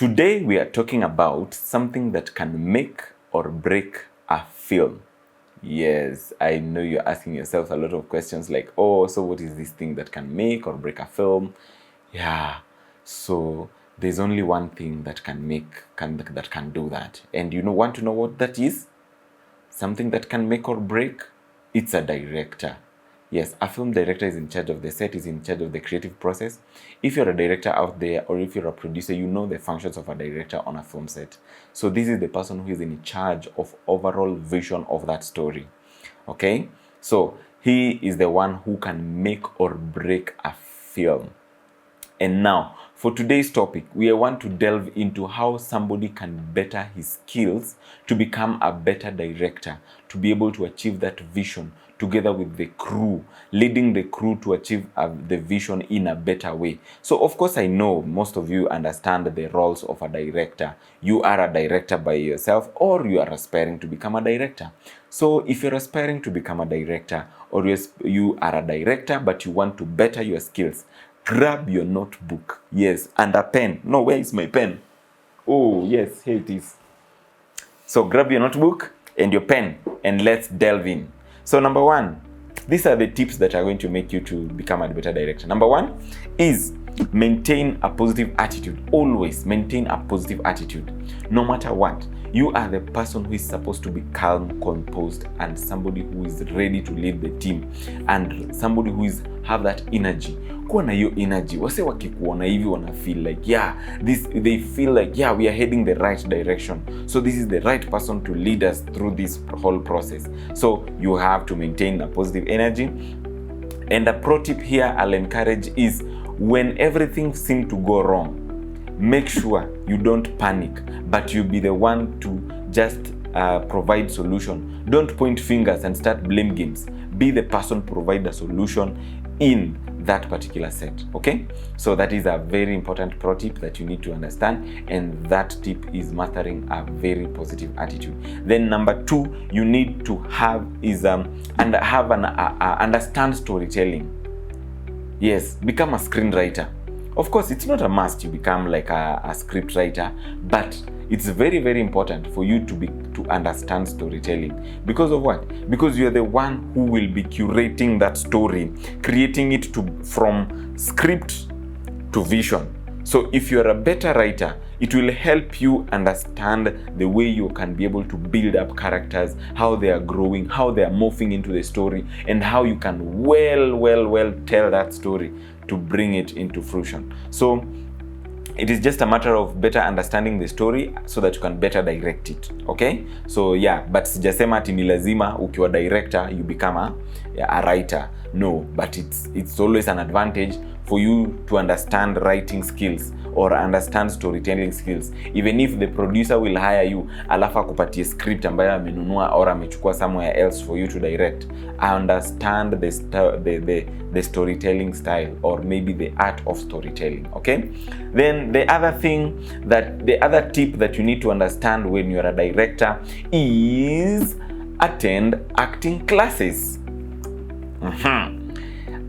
Today we are talking about something that can make or break a film. Yes, I know you're asking yourself a lot of questions like, oh, so what is this thing that can make or break a film? Yeah, so there's only one thing that can do that. And want to know what that is? Something that can make or break? It's a director. Yes, a film director is in charge of the set, is in charge of the creative process. If you're a director out there, or if you're a producer, you know the functions of a director on a film set. So this is the person who is in charge of overall vision of that story. Okay? So he is the one who can make or break a film. And now, for today's topic, we want to delve into how somebody can better his skills to become a better director, to be able to achieve that vision together with the crew, leading the crew to achieve the vision in a better way. So, of course, I know most of you understand the roles of a director. You are a director by yourself, or you are aspiring to become a director. So, if you're aspiring to become a director, or you are a director but you want to better your skills, grab your notebook, yes, and a pen. No, where is my pen? Oh, yes, here it is. So grab your notebook and your pen and let's delve in. So number one, these are the tips that are going to make you to become a better director. Number one is maintain a positive attitude. Always maintain a positive attitude. No matter what, you are the person who is supposed to be calm, composed, and somebody who is ready to lead the team, and somebody who is have that energy. Kuwa na hiyo energy. Wase wakikuona hivi wana feel like, they feel like, we are heading the right direction. So this is the right person to lead us through this whole process. So you have to maintain a positive energy. And a pro tip here I'll encourage is, when everything seems to go wrong, make sure you don't panic, but you be the one to just provide solution. Don't point fingers and start blame games. Be the person to provide a solution in that particular set. Okay, so that is a very important pro tip that you need to understand, and that tip is mastering a very positive attitude. Then number two, you need to have is understand storytelling. Yes, become a screenwriter. Of course, it's not a must you become like a script writer, but it's very, very important for you to understand storytelling. Because of what? Because you're the one who will be curating that story, creating it from script to vision. So if you're a better writer, it will help you understand the way you can be able to build up characters, how they are growing, how they are morphing into the story, and how you can well tell that story to bring it into fruition. So it is just a matter of better understanding the story so that you can better direct it. Okay? So but sijasema ati ni lazima ukiwa director you become a writer. No, but it's always an advantage for you to understand writing skills or understand storytelling skills. Even if the producer will hire you, alafu akupatie script ambayo amenunua or amechukua somewhere else for you to direct, understand the storytelling style, or maybe the art of storytelling. Okay? Then the other tip that you need to understand when you're a director is attend acting classes.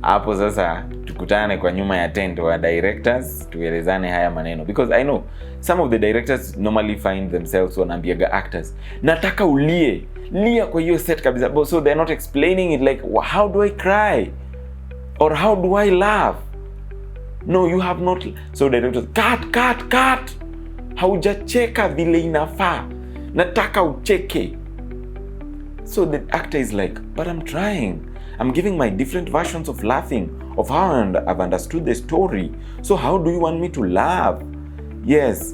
Hapo sasa tukutane kwa nyuma ya tent wa directors tuelezane haya maneno, because I know some of the directors normally find themselves wanaambiaga actors, nataka lia kwa hiyo set kabisa, so they're not explaining it like, how do I cry or how do I laugh? No, you have not. So directors, cut, haujacheka vile inafaa, nataka ucheke. So the actor is like, but I'm trying. I'm giving my different versions of laughing, of how I've understood the story. So how do you want me to laugh? Yes,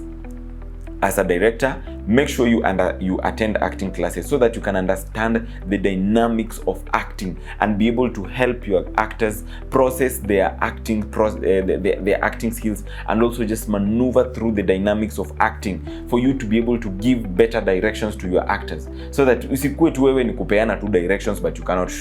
as a director, make sure you attend acting classes so that you can understand the dynamics of acting and be able to help your actors process their acting skills, and also just maneuver through the dynamics of acting for you to be able to give better directions to your actors, so that usikue tu wewe ni kupeana tu directions but you cannot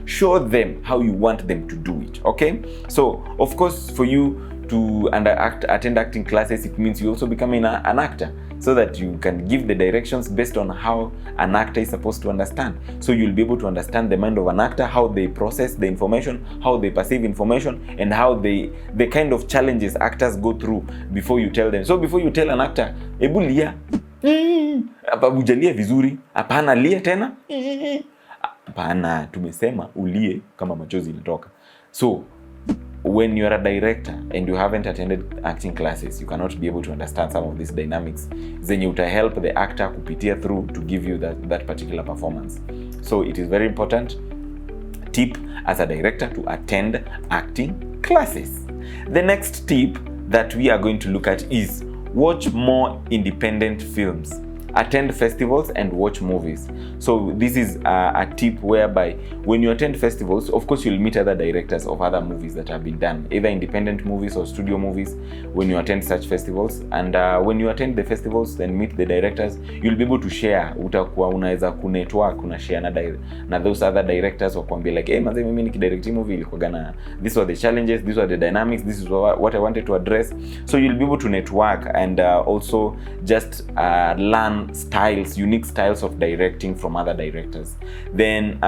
show them how you want them to do it. Okay, so of course for you to attend acting classes, it means you also become an actor, so that you can give the directions based on how an actor is supposed to understand. So you'll be able to understand the mind of an actor, how they process the information, how they perceive information, and how the kind of challenges actors go through before you tell them. So before you tell an actor, ebu lia, hapa hujalia vizuri, hapana lia tena, hapana tumesema ulie kama machozi inatoka. So when you are a director and you haven't attended acting classes, you cannot be able to understand some of these dynamics. Then you help the actor kupitia through to give you that particular performance. So it is very important tip as a director to attend acting classes. The next tip that we are going to look at is watch more independent films. Attend festivals and watch movies. So this is a tip whereby when you attend festivals, of course you'll meet other directors of other movies that have been done, either independent movies or studio movies, when you attend such festivals. And when you attend the festivals and meet the directors, you'll be able to share. Utakuwa unaweza kunetwork, una share na those other directors, wakwambia like, hey manze, mimi nikidirecting movie ilikuwa gana, these were the challenges, these were the dynamics, this is what I wanted to address. So you'll be able to network and also just learn unique styles of directing from other directors. Then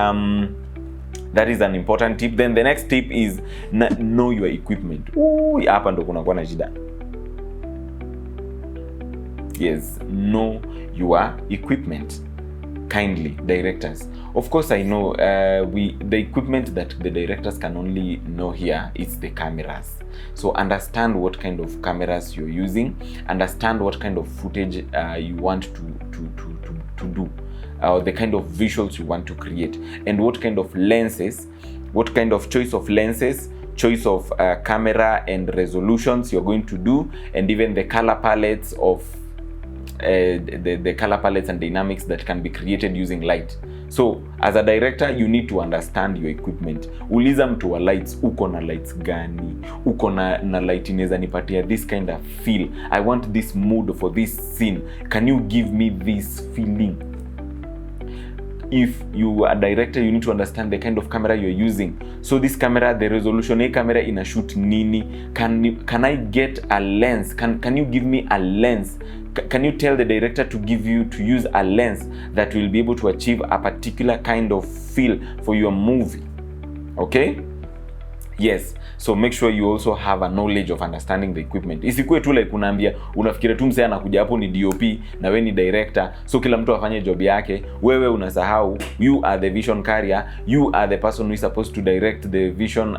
that is an important tip. Then the next tip is know your equipment. Hapa ndo kunakuwa na shida. Yes, know your equipment. Kindly, directors. Of course, I know the equipment that the directors can only know here is the cameras. So understand what kind of cameras you're using, understand what kind of footage you want to do, the kind of visuals you want to create, and what kind of lenses, what kind of choice of lenses, choice of camera and resolutions you're going to do, and even the color palettes of the color palettes and dynamics that can be created using light. So as a director, you need to understand your equipment. Uliza mtu wa lights, uko na lights gani? Uko na light inaweza nipatia this kind of feel. I want this mood for this scene. Can you give me this feeling? If you are a director, you need to understand the kind of camera you're using. So this camera, the resolution, a camera ina shoot nini? Can I get a lens? Can you give me a lens? Can you tell the director to use a lens that will be able to achieve a particular kind of feel for your movie? Okay? Yes. So make sure you also have a knowledge of understanding the equipment. Isikuwe tu like unaambia, unafikira tu msee anakuja hapo ni DOP na wewe ni director, so kila mtu afanye job yake, wewe unasahau you are the vision carrier, you are the person who is supposed to direct the vision,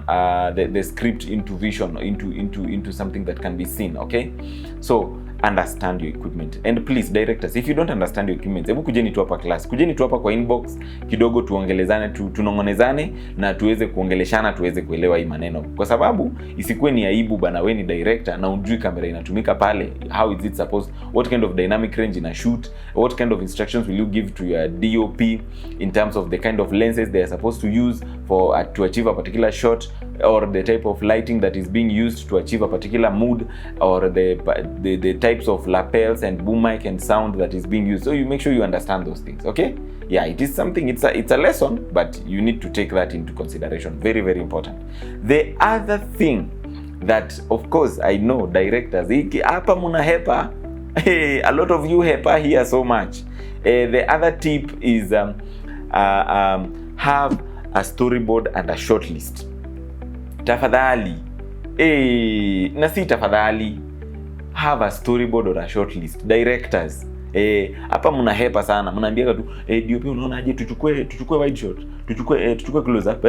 the script into vision, into something that can be seen. Okay? So understand your equipment. And please directors, if you don't understand your equipment, hebu kujeni tu hapa class, kujeni tu hapa kwa inbox kidogo, tuongelezane, tunongonezane na tuweze kuongeleshana, tuweze kuelewa hii maneno, kwa sababu isikuwe ni aibu bana, wewe ni director na unjui kamera inatumika pale, how is it supposed, what kind of dynamic range in a shoot, what kind of instructions will you give to your DOP in terms of the kind of lenses they are supposed to use for to achieve a particular shot, or the type of lighting that is being used to achieve a particular mood, or the types of lapels and boom mic and sound that is being used. So you make sure you understand those things. Okay? Yeah, it is something, it's a lesson, but you need to take that into consideration. Very, very important. The other thing that, of course, I know directors, hapa muna hepa, hey, a lot of you hepa here so much. The other tip is have a storyboard and a short list. Tafadhali, na si tafadhali, have a storyboard or a short list. Directors, hapa muna hepa sana, mnaambiaga tu DOP unaona aje tuchukue wide shot, tuchukue close up,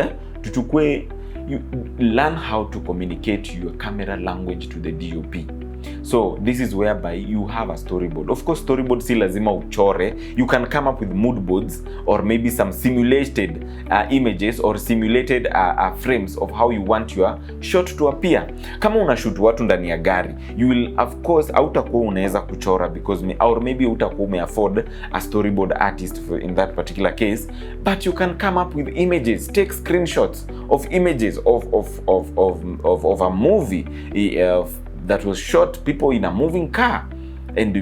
you learn how to communicate your camera language to the DOP. So this is whereby you have a storyboard. Of course, storyboard si lazima uchore. You can come up with mood boards, or maybe some simulated images or simulated frames of how you want your shot to appear. Kama una shoot watu ndani ya gari, you will, of course, hautakuwa unaweza kuchora because or maybe hautakuwa umeafford a storyboard artist in that particular case, but you can come up with images, take screenshots of images of a movie that was shot, people in a moving car, and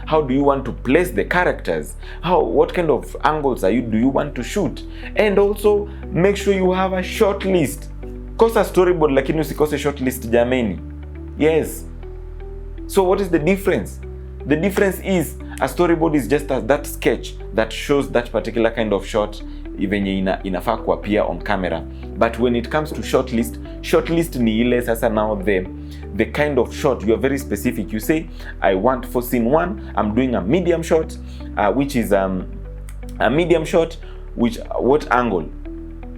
how do you want to place the characters, what kind of angles do you want to shoot, and also make sure you have a short list. Kosa storyboard lakini usikose short list jameni. Yes. So what is the difference? The difference is a storyboard is just that sketch that shows that particular kind of shot venye inafaa kuappear on camera. But when it comes to shortlist ni ile sasa now the kind of shot you are very specific. You say, I want for scene 1, I'm doing a medium shot, which is a medium shot, which what angle?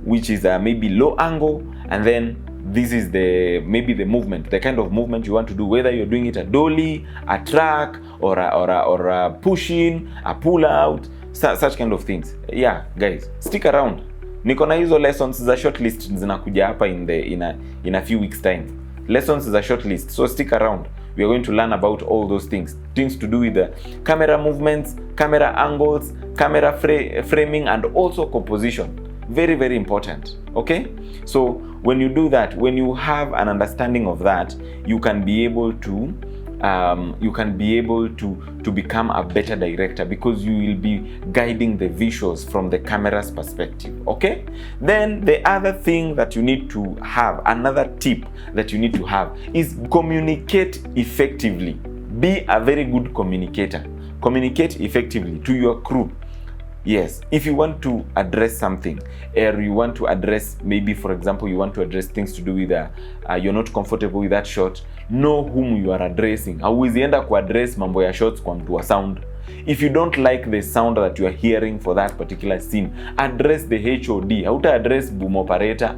Which is maybe low angle, and then this is maybe the movement, the kind of movement you want to do, whether you're doing it a dolly, a track, or a push-in, a pull-out, such kind of things. Yeah, guys, stick around. Niko na hizo lessons za shortlist zinakuja hapa in a few weeks time. Lessons za shortlist, so stick around. We are going to learn about all those things to do with the camera movements, camera angles, camera framing, and also composition. Very, very important. Okay, so when you do that, when you have an understanding of that, you can be able to become a better director, because you will be guiding the visuals from the camera's perspective. Okay, then the other thing that you need to have, another tip that you need to have, is communicate effectively. Be a very good communicator. Communicate effectively to your crew. Yes, if you want to address something, or you want to address, maybe for example, you want to address things to do with you're not comfortable with that shot, know whom you are addressing. Hauwezi enda kuaddress mambo ya shots kwa mtu wa sound. If you don't like the sound that you are hearing for that particular scene, address the HOD. Hauta address boom operator.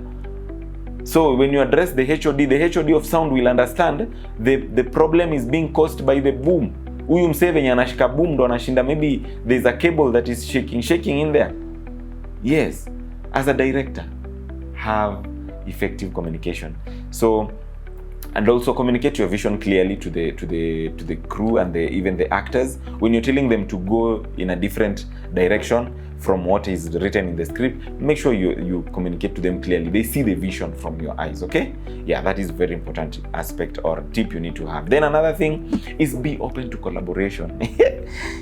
So when you address the HOD of sound will understand the problem is being caused by the boom. Huyu msee venye anashika boom ndo anashinda, maybe there's a cable that is shaking in there. Yes, as a director, have effective communication. So, and also communicate your vision clearly to the crew and even the actors. When you're telling them to go in a different direction from what is written in the script, make sure you communicate to them clearly. They see the vision from your eyes. Okay, yeah, that is very important aspect or tip you need to have. Then another thing is be open to collaboration.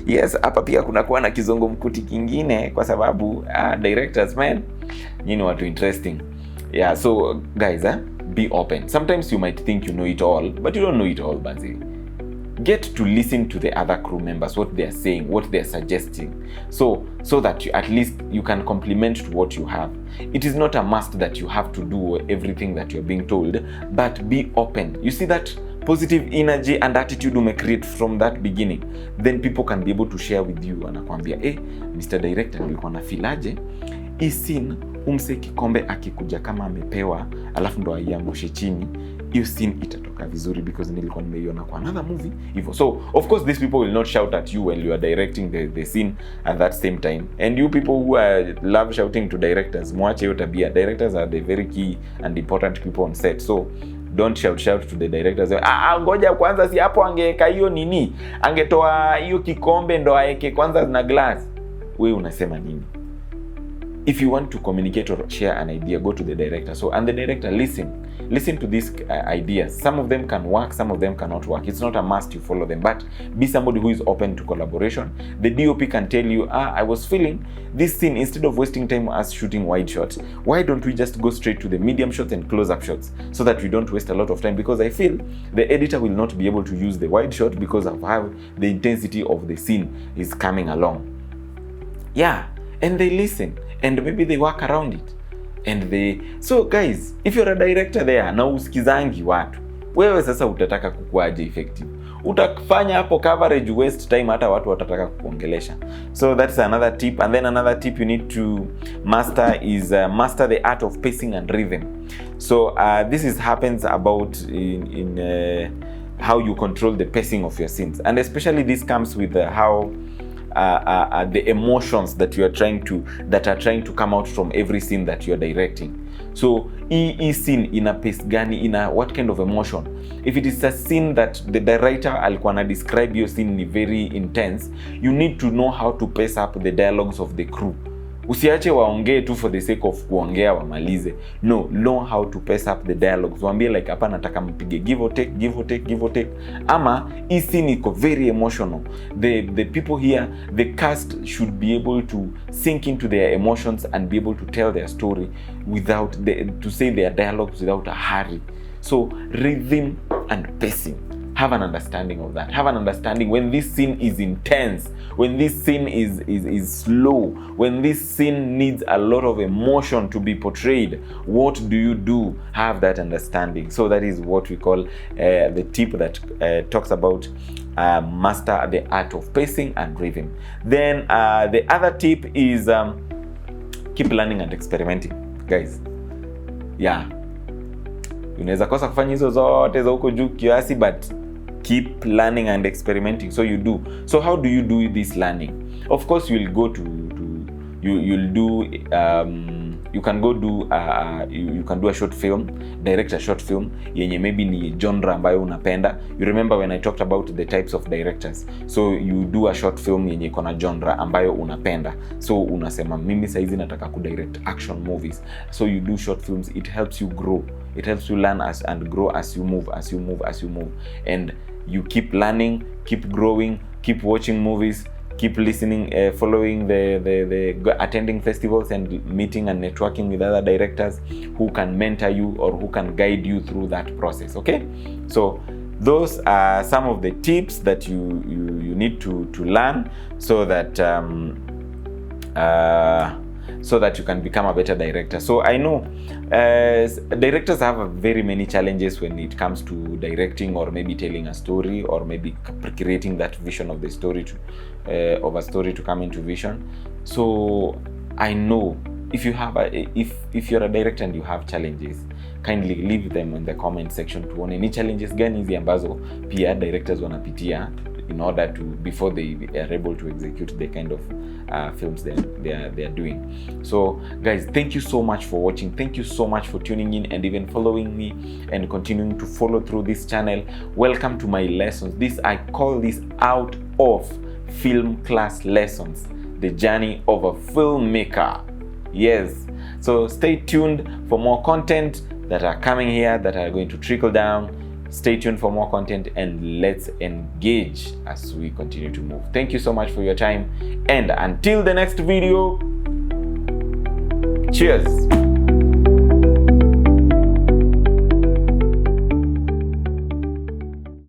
Yes, hapa pia kunakuwa na kizongo mkuti kingine, kwa sababu directors, man, nyinyi watu interesting. Yeah, so guys, be open. Sometimes you might think you know it all, but you don't know it all, Banzi. Get to listen to the other crew members, what they are saying, what they are suggesting, so that at least you can complement to what you have. It is not a must that you have to do everything that you're being told, but be open. You see that positive energy and attitude you may create from that beginning, then people can be able to share with you. Anakuambia, Mr. Director, nilikuwa na feel aje hii scene, umse kikombe akikuja kama amepewa alafu ndo aiangushe chini, hiyo scene itatoka vizuri because nilikuwa nimeiona kwa another movie hivyo. So of course these people will not shout at you when you are directing the scene at that same time. And you people who love shouting to directors, mwache hiyo tabia. Directors are the very key and important people on set, so don't shout to the directors. Ngoja kwanza, si hapo angeweka hiyo nini, angetoa hiyo kikombe ndo aeke kwanza na glass. Wewe unasema nini? If you want to communicate or share an idea, go to the director. So, and the director, listen to these ideas. Some of them can work, some of them cannot work. It's not a must you follow them, but be somebody who is open to collaboration. The DOP can tell you, I was feeling this scene, instead of wasting time us shooting wide shots, why don't we just go straight to the medium shots and close-up shots, so that we don't waste a lot of time, because I feel the editor will not be able to use the wide shot because of how the intensity of the scene is coming along. Yeah, and they listen. And maybe they work around it. So guys, if you're a director there na usikizangi watu, wewe sasa utataka kukuaje effective? Utafanya hapo coverage, waste time, hata watu watataka kuongelesha. So that's another tip. And then another tip you need to master is master the art of pacing and rhythm. So this happens about in how you control the pacing of your scenes, and especially this comes with how the emotions that are trying to come out from every scene that you are directing. So hii scene ina pace gani, ina what kind of emotion? If it is a scene that the director alikuwa na describe your scene ni very intense, you need to know how to pace up the dialogues of the crew. Usiache waongee tu for the sake of kuongea wamalize. No, know how to pace up the dialogues. Waambie like, hapa nataka mpige give or take. Ama hii scene iko very emotional. The people here, the cast should be able to sink into their emotions and be able to tell their story to say their dialogues without a hurry. So rhythm and pacing, have an understanding of that. Have an understanding when this scene is intense, when this scene is slow, when this scene needs a lot of emotion to be portrayed. What do you do? Have that understanding. So that is what we call the tip that talks about master the art of pacing and rhythm. Then the other tip is keep learning and experimenting, guys. Yeah, unaweza kosa kufanya hizo zote za huko juu kiasi, but keep learning and experimenting. So you do. So how do you do this learning? Of course, you'll go to you'll do you can go do you can do a short film, direct a short film yenye maybe ni genre ambayo unapenda. You remember when I talked about the types of directors? So you do a short film yenye kona genre ambayo unapenda. So unasema mimi saizi nataka ku direct action movies. So you do short films. It helps you grow. It helps you learn and grow as you move, and you keep learning, keep growing, keep watching movies, keep listening, following the attending festivals and meeting and networking with other directors who can mentor you or who can guide you through that process. Okay, so those are some of the tips that you need to learn so that you can become a better director. So I know directors have very many challenges when it comes to directing, or maybe telling a story, or maybe creating that vision of the story of a story to come into vision. So I know if you have if you're a director and you have challenges, kindly leave them in the comment section tuone ni challenges gani hizi ambazo pia directors wanapitia in order to, before they are able to execute the kind of films they are doing. So guys, thank you so much for watching. Thank you so much for tuning in and even following me and continuing to follow through this channel. Welcome to my lessons. I call this out of film class lessons, the journey of a filmmaker. Yes, so stay tuned for more content that are coming here, that are going to trickle down. Stay tuned for more content, and let's engage as we continue to move. Thank you so much for your time, and until the next video, cheers.